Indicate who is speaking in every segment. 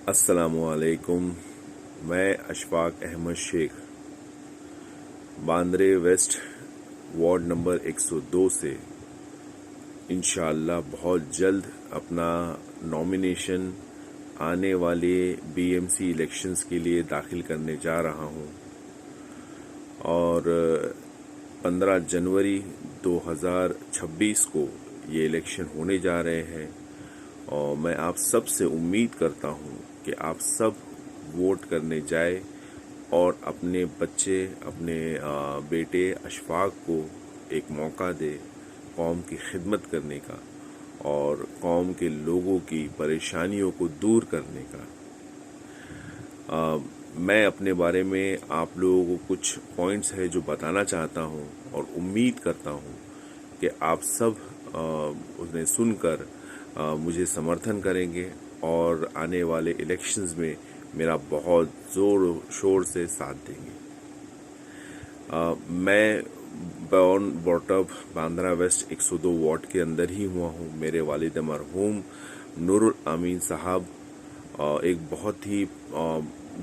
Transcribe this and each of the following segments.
Speaker 1: السلام علیکم. میں اشفاق احمد شیخ باندرے ویسٹ وارڈ نمبر 102 سے انشاءاللہ بہت جلد اپنا نامینیشن آنے والے بی ایم سی الیکشنز کے لیے داخل کرنے جا رہا ہوں، اور 15 جنوری 2026 کو یہ الیکشن ہونے جا رہے ہیں. اور میں آپ سب سے امید کرتا ہوں کہ آپ سب ووٹ کرنے جائے اور اپنے بچے، اپنے بیٹے اشفاق کو ایک موقع دے قوم کی خدمت کرنے کا اور قوم کے لوگوں کی پریشانیوں کو دور کرنے کا. میں اپنے بارے میں آپ لوگوں کو کچھ پوائنٹس ہے جو بتانا چاہتا ہوں، اور امید کرتا ہوں کہ آپ سب انہیں سن کر مجھے سمرتھن کریں گے اور آنے والے الیکشنز میں میرا بہت زور و شور سے ساتھ دیں گے. میں بورن بروٹ اپ باندرا ویسٹ 102 وارڈ کے اندر ہی ہوا ہوں. میرے والد مرحوم نور الامین صاحب ایک بہت ہی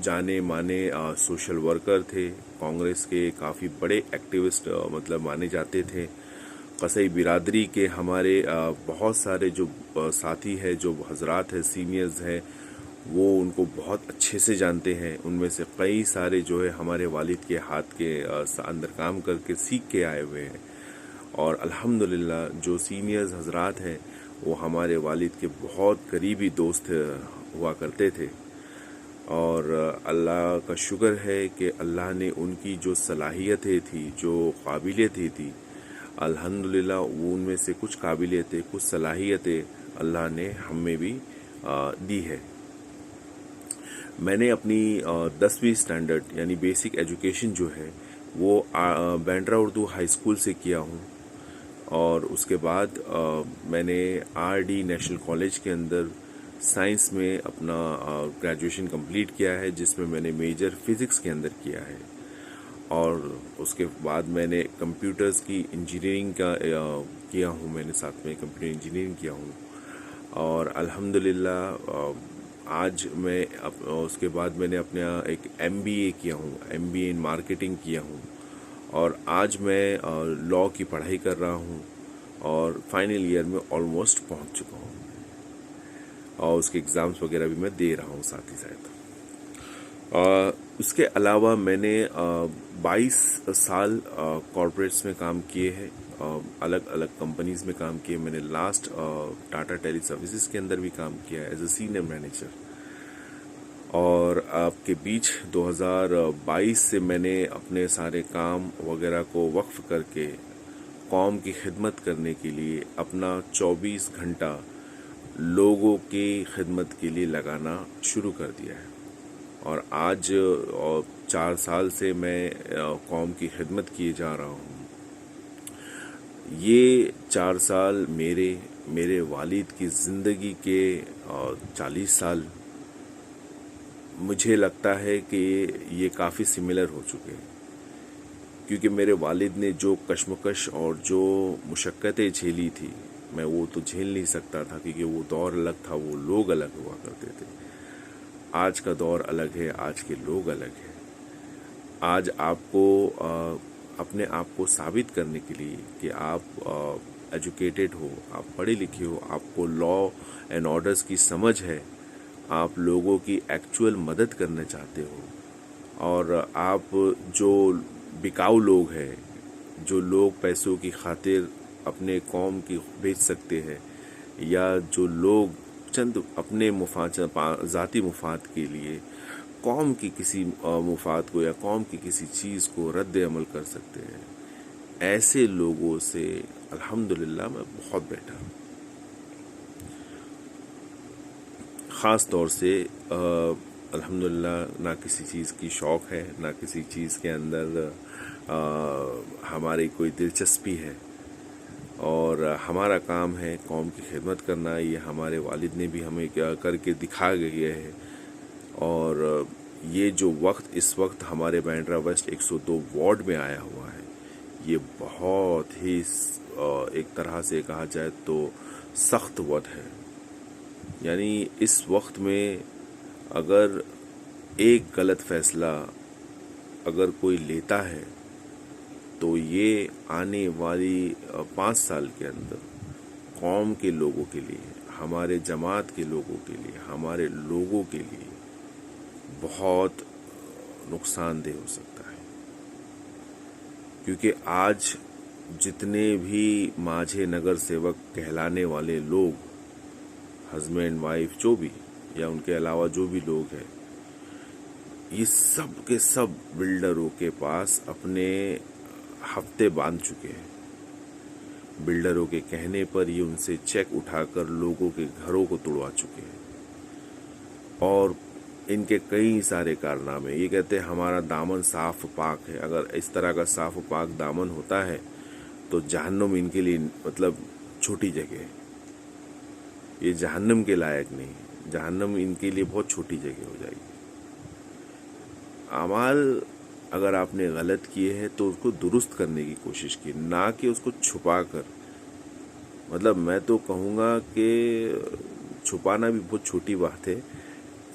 Speaker 1: جانے مانے سوشل ورکر تھے. کانگریس کے کافی بڑے ایکٹیوسٹ مانے جاتے تھے. قصئی برادری کے ہمارے بہت سارے جو ساتھی ہیں، جو حضرات ہیں، سینئرز ہیں، وہ ان کو بہت اچھے سے جانتے ہیں. ان میں سے کئی سارے جو ہے ہمارے والد کے ہاتھ کے اندر کام کر کے سیکھ کے آئے ہوئے ہیں، اور الحمدللہ جو سینئرز حضرات ہیں وہ ہمارے والد کے بہت قریبی دوست ہوا کرتے تھے. اور اللہ کا شکر ہے کہ اللہ نے ان کی جو صلاحیتیں تھی، جو قابلیتیں تھی، الحمدللہ وہ ان میں سے کچھ قابلیتیں، کچھ صلاحیتیں اللہ نے ہم میں بھی دی ہے. میں نے اپنی 10ویں اسٹینڈرڈ یعنی بیسک ایجوکیشن جو ہے وہ بینڈرا اردو ہائی اسکول سے کیا ہوں، اور اس کے بعد میں نے آر ڈی نیشنل کالج کے اندر سائنس میں اپنا گریجویشن کمپلیٹ کیا ہے، جس میں نے میجر فزکس کے اندر کیا ہے. اور اس کے بعد میں نے کمپیوٹرز کی انجینئرنگ کا کیا ہوں. میں نے ساتھ میں کمپیوٹر انجینئرنگ کیا ہوں، اور الحمدللہ آج میں اس کے بعد میں نے اپنا ایک ایم بی اے کیا ہوں، M B A in marketing کیا ہوں، اور آج میں لاء کی پڑھائی کر رہا ہوں، اور فائنل ایئر میں آلموسٹ پہنچ چکا ہوں، اور اس کے ایگزامس وغیرہ بھی میں دے رہا ہوں ساتھ ہی ساتھ. اس کے علاوہ میں نے 22 سال کارپوریٹس میں کام کیے ہیں، الگ الگ کمپنیز میں کام کیے. میں نے لاسٹ ٹاٹا ٹیلی سروسز کے اندر بھی کام کیا ہے ایز اے سینئر مینیجر. اور آپ کے بیچ 2022 سے میں نے اپنے سارے کام وغیرہ کو وقف کر کے قوم کی خدمت کرنے کے لیے اپنا 24 گھنٹہ لوگوں کی خدمت کے لیے لگانا شروع کر دیا ہے. اور آج 4 سال سے میں قوم کی خدمت کیے جا رہا ہوں. یہ 4 سال میرے والد کی زندگی کے 40 سال مجھے لگتا ہے کہ یہ کافی سملر ہو چکے ہیں، کیونکہ میرے والد نے جو کشمکش اور جو مشقتیں جھیلی تھی میں وہ تو جھیل نہیں سکتا تھا، کیونکہ وہ دور الگ تھا، وہ لوگ الگ ہوا کرتے تھے. آج کا دور الگ ہے، آج کے لوگ الگ ہیں. آج آپ کو اپنے آپ کو ثابت کرنے کے لیے کہ آپ ایجوکیٹڈ ہو، آپ پڑھے لکھے ہو، آپ کو لاء اینڈ آرڈرز کی سمجھ ہے، آپ لوگوں کی ایکچوئل مدد کرنا چاہتے ہو، اور آپ جو بکاؤ لوگ ہیں، جو لوگ پیسوں کی خاطر اپنے قوم کی بیچ سکتے ہیں، یا جو لوگ چند اپنے ذاتی مفاد کے لیے قوم کی کسی مفاد کو یا قوم کی کسی چیز کو رد عمل کر سکتے ہیں، ایسے لوگوں سے الحمدللہ میں بہت بیٹھا ہوں. خاص طور سے الحمدللہ نہ کسی چیز کی شوق ہے، نہ کسی چیز کے اندر ہماری کوئی دلچسپی ہے، اور ہمارا کام ہے قوم کی خدمت کرنا. یہ ہمارے والد نے بھی ہمیں کر کے دکھا گئے ہے. اور یہ جو اس وقت ہمارے بینڈرا ویسٹ 102 وارڈ میں آیا ہوا ہے، یہ بہت ہی ایک طرح سے کہا جائے تو سخت وقت ہے. یعنی اس وقت میں اگر ایک غلط فیصلہ اگر کوئی لیتا ہے تو یہ آنے والی 5 سال کے اندر قوم کے لوگوں کے لیے، ہمارے جماعت کے لوگوں کے لیے، ہمارے لوگوں کے لیے بہت نقصان دہ ہو سکتا ہے. کیونکہ آج جتنے بھی ماجھے نگر سیوک کہلانے والے لوگ، ہسبینڈ وائف جو بھی، یا ان کے علاوہ جو بھی لوگ ہیں، یہ سب کے سب بلڈروں کے پاس اپنے ہفتے باندھ چکے ہیں. بلڈروں کے کہنے پر یہ ان سے چیک اٹھا کر لوگوں کے گھروں کو توڑوا چکے ہیں. اور ان کے کئی سارے کارنامے، یہ کہتے ہیں ہمارا دامن صاف پاک ہے. اگر اس طرح کا صاف پاک دامن ہوتا ہے تو جہنم ان کے لیے مطلب چھوٹی جگہ ہے. یہ جہنم کے لائق نہیں، جہنم ان کے لیے بہت چھوٹی جگہ ہو جائے گی. اعمال اگر آپ نے غلط کیے ہیں تو اس کو درست کرنے کی کوشش کی، نہ کہ اس کو چھپا کر. مطلب میں تو کہوں گا کہ چھپانا بھی بہت چھوٹی بات ہے.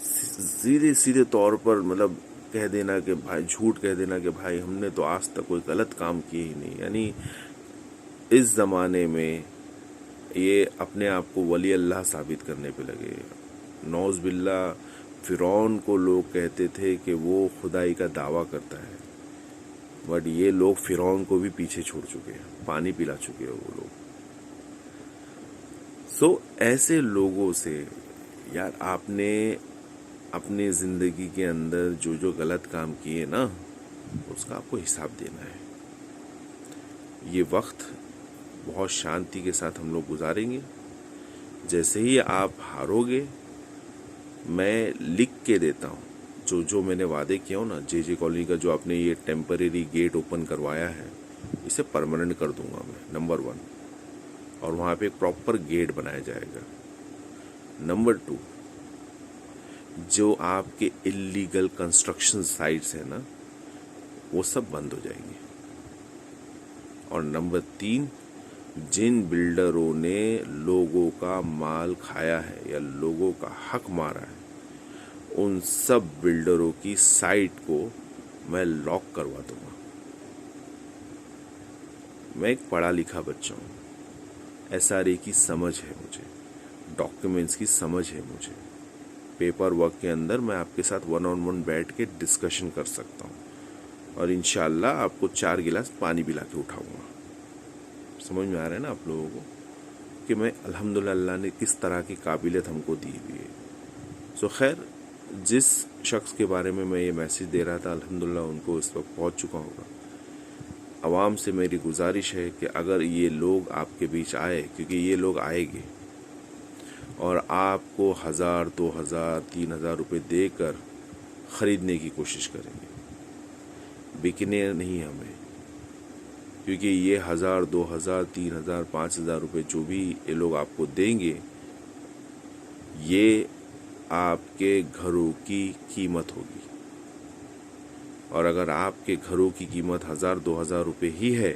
Speaker 1: سیدھے طور پر مطلب کہہ دینا کہ بھائی، جھوٹ کہہ دینا کہ بھائی ہم نے تو آج تک کوئی غلط کام کیے ہی نہیں. یعنی اس زمانے میں یہ اپنے آپ کو ولی اللہ ثابت کرنے پہ لگے. نعوذ باللہ، فرعون کو لوگ کہتے تھے کہ وہ خدائی کا دعویٰ کرتا ہے، بٹ یہ لوگ فرعون کو بھی پیچھے چھوڑ چکے ہیں، پانی پلا چکے ہیں وہ لوگ. سو ایسے لوگوں سے یار آپ نے اپنی زندگی کے اندر جو جو غلط کام کیے نا، اس کا آپ کو حساب دینا ہے. یہ وقت بہت شانتی کے ساتھ ہم لوگ گزاریں گے. جیسے ہی آپ ہارو گے، میں لکھ کے دیتا ہوں جو میں نے وعدے کیا ہوں نا. جے کالونی کا جو آپ نے یہ ٹیمپریری گیٹ اوپن کروایا ہے، اسے پرماننٹ کر دوں گا میں، نمبر 1. اور وہاں پہ ایک پراپر گیٹ بنایا جائے گا. نمبر 2، جو آپ کے اللیگل کنسٹرکشن سائٹس ہیں نا، وہ سب بند ہو جائیں گے. اور نمبر 3، جن بلڈروں نے لوگوں کا مال کھایا ہے یا لوگوں کا حق مارا ہے، ان سب بلڈروں کی سائٹ کو میں لاک کروا دوں گا. میں ایک پڑھا لکھا بچہ ہوں، SRA کی سمجھ ہے مجھے، ڈاکیومنٹس کی سمجھ ہے مجھے. پیپر ورک کے اندر میں آپ کے ساتھ 1-on-1 بیٹھ کے ڈسکشن کر سکتا ہوں، اور انشاءاللہ آپ کو 4 گلاس پانی پلا کے اٹھاؤں گا. سمجھ میں آ رہا ہے نا آپ لوگوں کو کہ میں الحمدللہ اللہ نے کس طرح کی قابلیت ہم کو دی ہوئی ہے. سو خیر، جس شخص کے بارے میں یہ میسیج دے رہا تھا، الحمدللہ ان کو اس وقت پہنچ چکا ہوگا. عوام سے میری گزارش ہے کہ اگر یہ لوگ آپ کے بیچ آئے، کیونکہ یہ لوگ آئیں گے اور آپ کو 1000 2000 3000 روپے دے کر خریدنے کی کوشش کریں گے. بکنے نہیں ہمیں، کیونکہ یہ 1000 2000 3000 5000 روپے جو بھی یہ لوگ آپ کو دیں گے، یہ آپ کے گھروں کی قیمت ہوگی. اور اگر آپ کے گھروں کی قیمت 1000 2000 روپے ہی ہے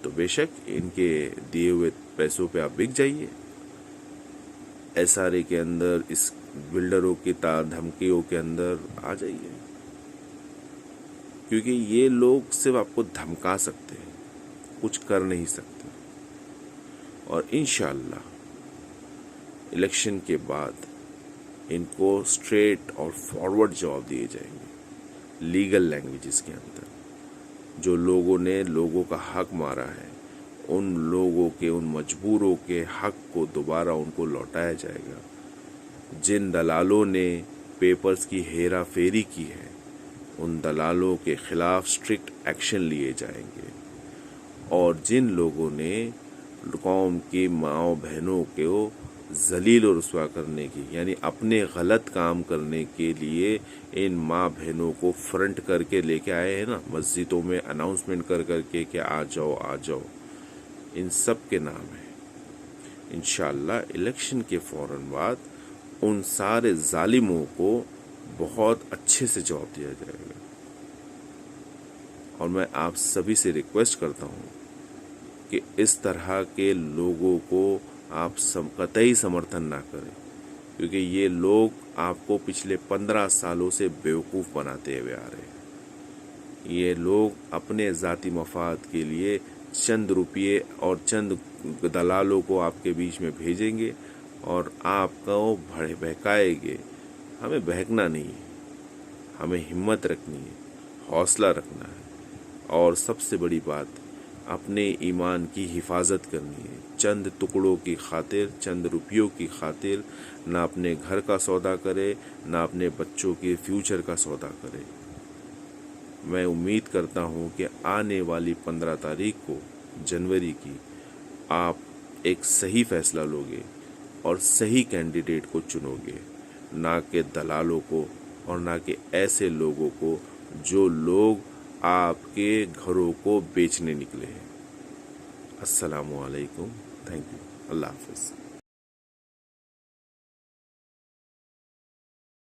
Speaker 1: تو بے شک ان کے دیے ہوئے پیسوں پہ آپ بک جائیے. SRA کے اندر، اس بلڈروں کی دھمکیوں کے اندر آ جائیے، کیونکہ یہ لوگ صرف آپ کو دھمکا سکتے ہیں، کچھ کر نہیں سکتے. اور انشاءاللہ الیکشن کے بعد ان کو اسٹریٹ اور فارورڈ جواب دیے جائیں گے، لیگل لینگویجز کے اندر. جو لوگوں نے لوگوں کا حق مارا ہے، ان لوگوں کے، ان مجبوروں کے حق کو دوبارہ ان کو لوٹایا جائے گا. جن دلالوں نے پیپرز کی ہیرا پھیری کی ہے، ان دلالوں کے خلاف اسٹرکٹ ایکشن لیے جائیں گے. اور جن لوگوں نے قوم کی ماؤں بہنوں کو ذلیل و رسوا کرنے کی، یعنی اپنے غلط کام کرنے کے لیے ان ماں بہنوں کو فرنٹ کر کے لے کے آئے ہیں نا، مسجدوں میں اناؤنسمنٹ کر کر کے کہ آ جاؤ آ جاؤ، ان سب کے نام ہیں. انشاءاللہ الیکشن کے فوراً بعد ان سارے ظالموں کو بہت اچھے سے جواب دیا جائے گا. اور میں آپ سبھی سے ریکویسٹ کرتا ہوں کہ اس طرح کے لوگوں کو آپ قطعی سمرتھن نہ کریں، کیونکہ یہ لوگ آپ کو پچھلے 15 سالوں سے بیوقوف بناتے ہوئے آ رہے ہیں۔ یہ لوگ اپنے ذاتی مفاد کے لیے چند روپیے اور چند دلالوں کو آپ کے بیچ میں بھیجیں گے اور آپ کو بہکائیں گے۔ ہمیں بہکنا نہیں ہے، ہمیں ہمت رکھنی ہے، حوصلہ رکھنا ہے، اور سب سے بڑی بات اپنے ایمان کی حفاظت کرنی ہے۔ چند ٹکڑوں کی خاطر، چند روپیوں کی خاطر نہ اپنے گھر کا سودا کرے، نہ اپنے بچوں کے فیوچر کا سودا کرے۔ میں امید کرتا ہوں کہ آنے والی 15 تاریخ کو جنوری کی آپ ایک صحیح فیصلہ لوگے اور صحیح کینڈیڈیٹ کو چنو گے، نہ کہ دلالوں کو اور نہ کہ ایسے لوگوں کو جو لوگ آپ کے گھروں کو بیچنے نکلے ہیں۔ السلام علیکم، تھینک یو، اللہ حافظ۔